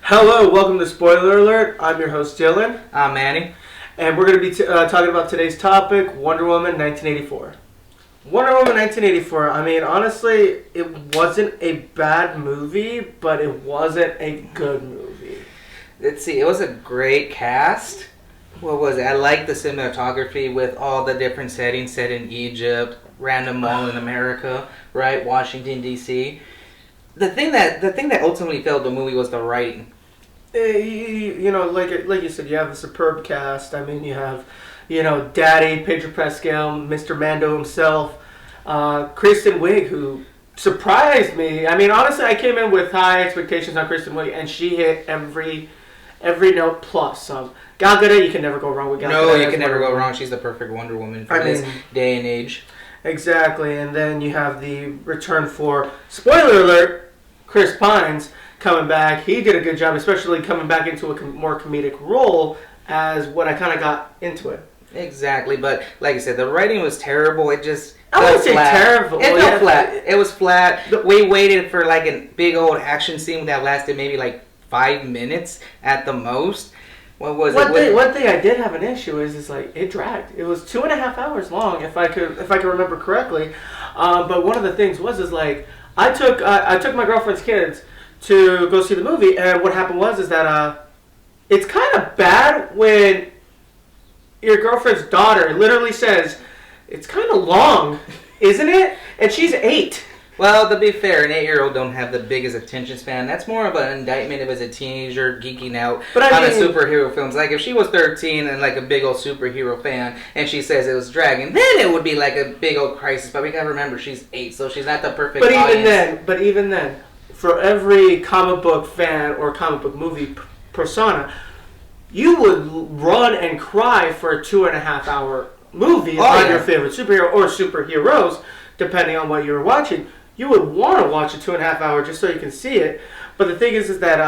Hello, welcome to Spoiler Alert. I'm your host Dylan, I'm Manny. and we're going to be talking about today's topic, Wonder Woman 1984. Wonder Woman 1984, I mean, honestly, it wasn't a bad movie, but it wasn't a good movie. Let's see, it was a great cast. What was it? I like the cinematography with all the different settings set in Egypt, random mall in America, right? Washington, D.C. The thing that ultimately failed the movie was the writing. You know, like you said, you have a superb cast. I mean, you have, Daddy, Pedro Pascal, Mr. Mando himself, Kristen Wiig, who surprised me. I mean, honestly, I came in with high expectations on Kristen Wiig, and she hit every note plus some. Gal Gadot, you can never go wrong with Gal Gadot. No, you can never go wrong. She's the perfect Wonder Woman for this day and age. Exactly, and then you have the return for, spoiler alert, Chris Pines coming back. He did a good job, especially coming back into a more comedic role as what I kind of got into it. Exactly, but like I said, the writing was terrible. It just I wouldn't say terrible. It felt flat. It was flat. We waited for like a big old action scene that lasted maybe like 5 minutes at the most. What was it? One thing I did have an issue is like it dragged. It was 2.5 hours long, if I could remember correctly. But one of the things is like I took my girlfriend's kids to go see the movie, and what happened is that it's kind of bad when your girlfriend's daughter literally says, "It's kind of long, isn't it?" And she's 8. Well, to be fair, an 8-year-old don't have the biggest attention span. That's more of an indictment of as a teenager geeking out on the superhero films. Like if she was 13 and like a big old superhero fan, and she says it was dragging, then it would be like a big old crisis. But we gotta remember she's 8, so she's not the perfect audience. But even then, for every comic book fan or comic book movie persona, you would run and cry for a 2.5 hour movie on your favorite superhero or superheroes, depending on what you were watching. You would want to watch a 2.5 hour just so you can see it. But the thing is that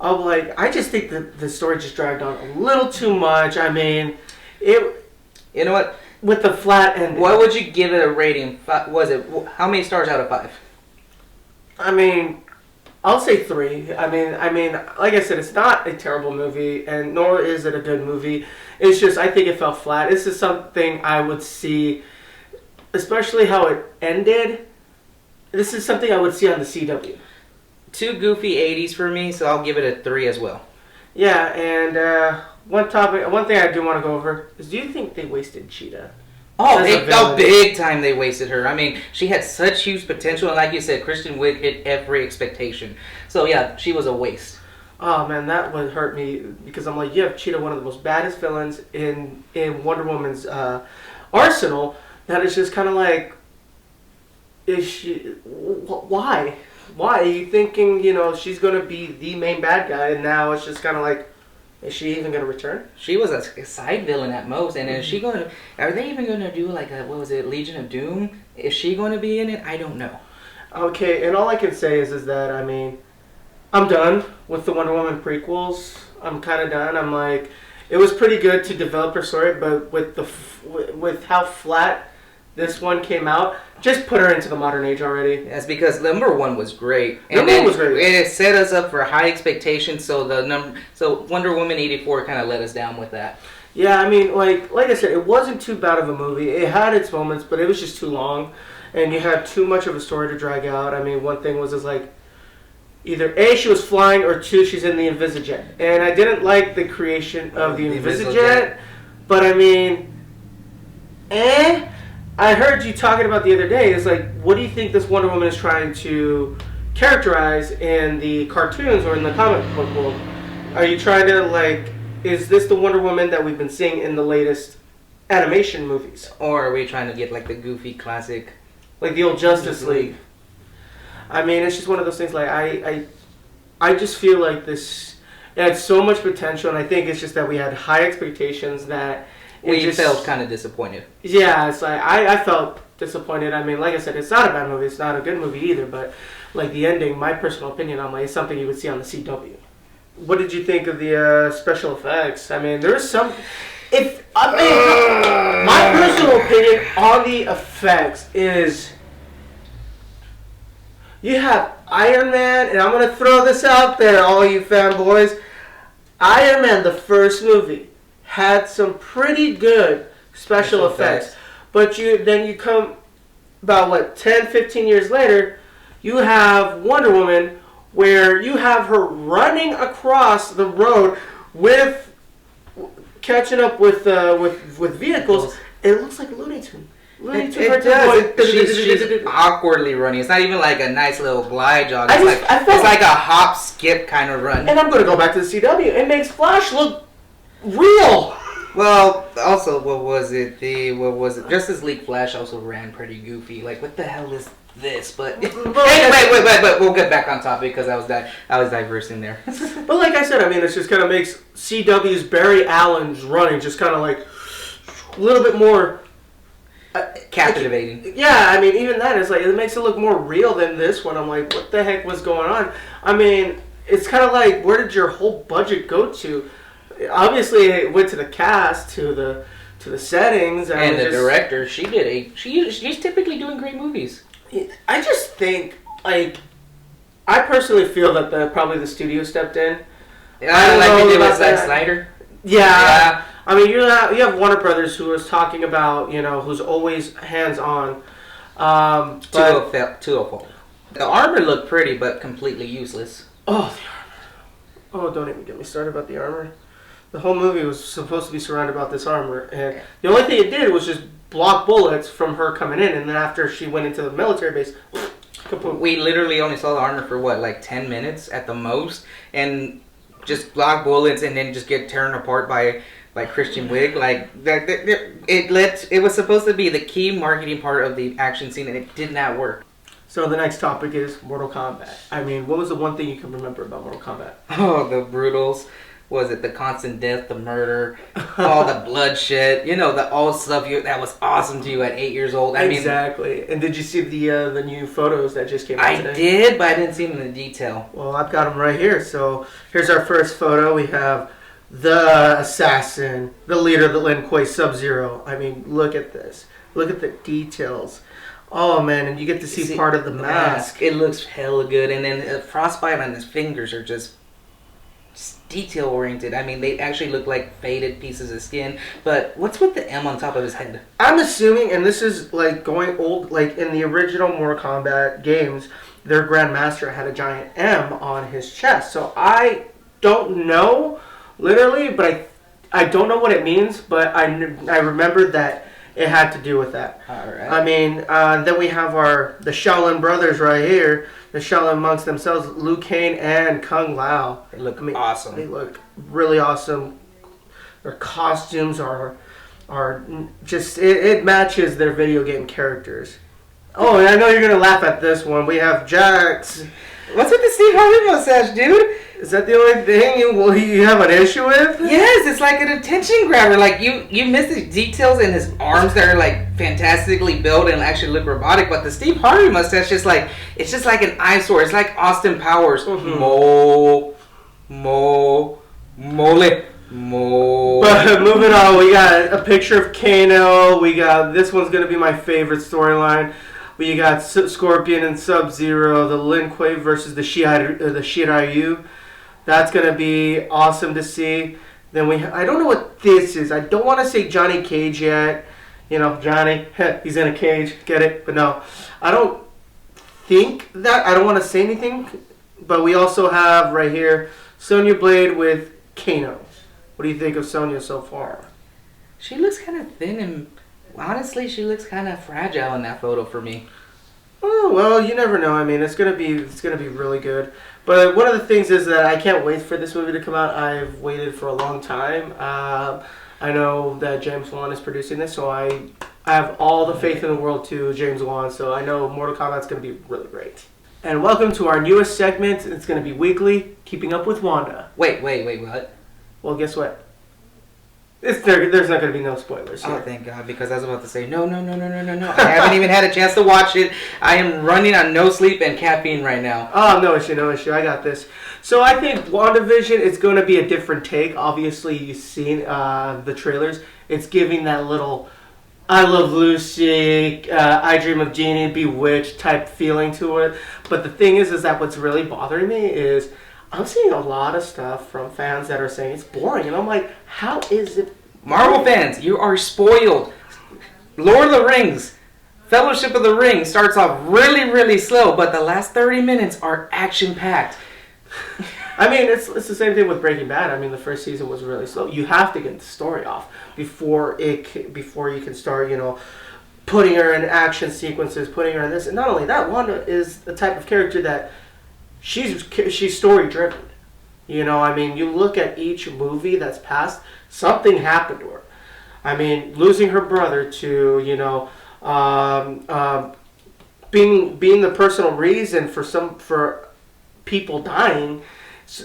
I just think that the story just dragged on a little too much. I mean, you know what? With the flat ending. What would you give it a rating? How many stars out of 5? I mean, I'll say 3. I mean, like I said, it's not a terrible movie, and nor is it a good movie. It's just I think it fell flat. This is something I would see, especially how it ended. This is something I would see on the CW. Too goofy 80s for me, so I'll give it a 3 as well. Yeah, and one thing I do want to go over is: do you think they wasted Cheetah? Oh, big time they wasted her. I mean, she had such huge potential, and like you said, Kristen Wiig hit every expectation. So yeah, she was a waste. Oh man, that would hurt me because I'm like, you have Cheetah, one of the most baddest villains in Wonder Woman's arsenal. That is just kind of like, is she? Why? Why are you thinking? She's gonna be the main bad guy, and now it's just kind of like, is she even going to return? She was a side villain at most, and is she going to? Are they even going to do like a Legion of Doom? Is she going to be in it? I don't know. Okay, and all I can say is that I mean, I'm done with the Wonder Woman prequels. I'm kind of done. I'm like, it was pretty good to develop her story, but with how flat this one came out, just put her into the modern age already. That's because number 1 was great. Number 1 was great. It set us up for high expectations, so Wonder Woman 84 kind of let us down with that. Yeah, I mean, like I said, it wasn't too bad of a movie. It had its moments, but it was just too long, and you had too much of a story to drag out. I mean, one thing was like, either A, she was flying, or 2, she's in the Invisijet. And I didn't like the creation of the Invisijet, but I mean, I heard you talking about the other day, is like, what do you think this Wonder Woman is trying to characterize in the cartoons or in the comic book world? Are you trying to, like, is this the Wonder Woman that we've been seeing in the latest animation movies? Or are we trying to get, like, the goofy classic? Like the old Justice League. I mean, it's just one of those things, like, I just feel like this, it had so much potential, and I think it's just that we had high expectations that we felt kind of disappointed. Yeah, it's like I felt disappointed. I mean, like I said, it's not a bad movie. It's not a good movie either. But like the ending, my personal opinion on it's something you would see on the CW. What did you think of the special effects? I mean, there's some. My personal opinion on the effects is You have Iron Man, and I'm going to throw this out there, all you fanboys. Iron Man, the first movie, had some pretty good special effects. But then you come about, 10, 15 years later, you have Wonder Woman, where you have her running across the road catching up with vehicles. It looks like a Looney Tune. It does. She's awkwardly running. It's not even like a nice little glide jog. It's like a hop skip kind of run. And I'm going to go back to the CW. It makes Flash look real. Well, also, what was it? Justice League Flash also ran pretty goofy. Like, what the hell is this? But anyway, we'll get back on topic because I was diversing there. But like I said, I mean, it just kind of makes CW's Barry Allen's running just kind of like a little bit more captivating. Yeah, I mean, even that is like, it makes it look more real than this one. I'm like, what the heck was going on? I mean, it's kind of like, where did your whole budget go to? Obviously, it went to the cast, to the settings, and the director. She's typically doing great movies. I just think, like, I personally feel that probably the studio stepped in. Like you did with Zack Snyder. Yeah. I mean, you have Warner Brothers, who was talking about, who's always hands-on. To a fault. The armor looked pretty, but completely useless. Oh, the armor. Oh, don't even get me started about the armor. The whole movie was supposed to be surrounded about this armor, and the only thing it did was just block bullets from her coming in, and then after she went into the military base, kaput. We literally only saw the armor for, 10 minutes at the most, and just block bullets and then just get torn apart by Christian Wiig. It was supposed to be the key marketing part of the action scene, and it did not work. So the next topic is Mortal Kombat. I mean, what was the one thing you can remember about Mortal Kombat? Oh, the brutals. Was it the constant death, the murder, all the bloodshed? The old stuff that was awesome to you at 8 years old. Exactly. And did you see the new photos that just came out today? I did, but I didn't see them in detail. Well, I've got them right here. So here's our first photo. We have the assassin, the leader of the Lin Kuei Sub-Zero. I mean, look at this. Look at the details. Oh, man, and you get to see part of the mask. It looks hella good. And then the frostbite on his fingers are just detail oriented. I mean, they actually look like faded pieces of skin. But what's with the M on top of his head? I'm assuming, and this is like going old, like in the original Mortal Kombat games, their Grandmaster had a giant M on his chest. So I don't know, literally, but I don't know what it means, but I remembered that it had to do with that. All right. I mean, then we have the Shaolin brothers right here. The Shaolin monks themselves, Liu Kang and Kung Lao. They look awesome. They look really awesome. Their costumes are just, it matches their video game characters. Oh, and I know you're going to laugh at this one. We have Jax. What's with the Steve Harvey mustache, dude? Is that the only thing you have an issue with? Yes, it's like an attention grabber. Like, you miss the details in his arms that are, like, fantastically built and actually look robotic, but the Steve Harvey mustache it's just like an eyesore. It's like Austin Powers. Mm-hmm. Mole. But moving on, we got a picture of Kano. We got, this one's going to be my favorite storyline. We got Scorpion and Sub-Zero, the Lin Kuei versus the Shiryu. That's going to be awesome to see. Then I don't know what this is. I don't want to say Johnny Cage yet. Johnny, he's in a cage, get it? But no, I don't think that. I don't want to say anything. But we also have right here Sonya Blade with Kano. What do you think of Sonya so far? She looks kind of thin and honestly, she looks kind of fragile in that photo for me. Oh, well, you never know. I mean, it's gonna be really good. But one of the things is that I can't wait for this movie to come out. I've waited for a long time. I know that James Wan is producing this, so I have all the faith in the world to James Wan. So I know Mortal Kombat's gonna be really great. And welcome to our newest segment. It's gonna be weekly, Keeping Up with Wanda. Wait, what? Well, guess what? There's not going to be no spoilers here. Oh, thank God, because I was about to say, no. I haven't even had a chance to watch it. I am running on no sleep and caffeine right now. Oh, no issue. I got this. So I think WandaVision is going to be a different take. Obviously, you've seen the trailers. It's giving that little I Love Lucy, I Dream of Jeannie, Bewitched type feeling to it. But the thing is that what's really bothering me is I'm seeing a lot of stuff from fans that are saying it's boring. And I'm like, how is it Marvel fans, you are spoiled. Lord of the Rings, Fellowship of the Ring starts off really, really slow, but the last 30 minutes are action-packed. I mean, it's the same thing with Breaking Bad. I mean, the first season was really slow. You have to get the story off before you can start, putting her in action sequences, putting her in this. And not only that, Wanda is the type of character that she's story driven. I mean, you look at each movie that's passed, something happened to her. I mean, losing her brother to being the personal reason for people dying,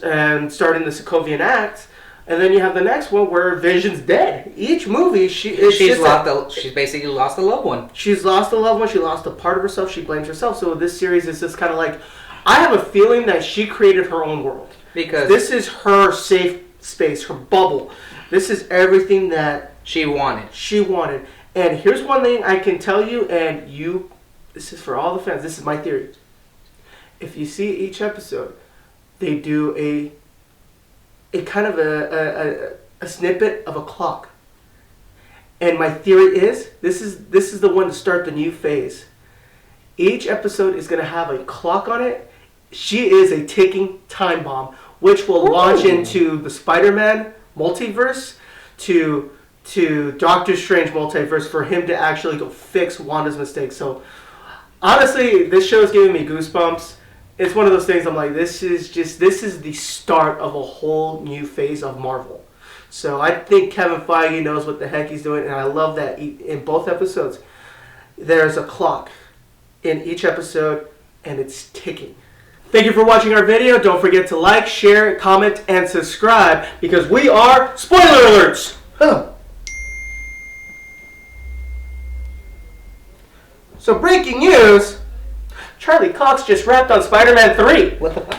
and starting the Sokovian Acts, and then you have the next one where Vision's dead. Each movie, she's basically lost a loved one. She's lost a loved one. She lost a part of herself. She blames herself. So this series is just kind of like, I have a feeling that she created her own world because this is her safe space, her bubble. This is everything that she wanted. And here's one thing I can tell you, and this is for all the fans. This is my theory. If you see each episode, they do a kind of a snippet of a clock. And my theory is this is the one to start the new phase. Each episode is going to have a clock on it. She is a ticking time bomb, which will launch into the Spider-Man multiverse, to Doctor Strange multiverse, for him to actually go fix Wanda's mistakes. So honestly, this show is giving me goosebumps. It's one of those things I'm like, this is the start of a whole new phase of Marvel. So I think Kevin Feige knows what the heck he's doing, and I love that in both episodes, there's a clock in each episode, and it's ticking. Thank you for watching our video. Don't forget to like, share, comment, and subscribe, because we are Spoiler Alerts! So breaking news, Charlie Cox just rapped on Spider-Man 3. What the fuck?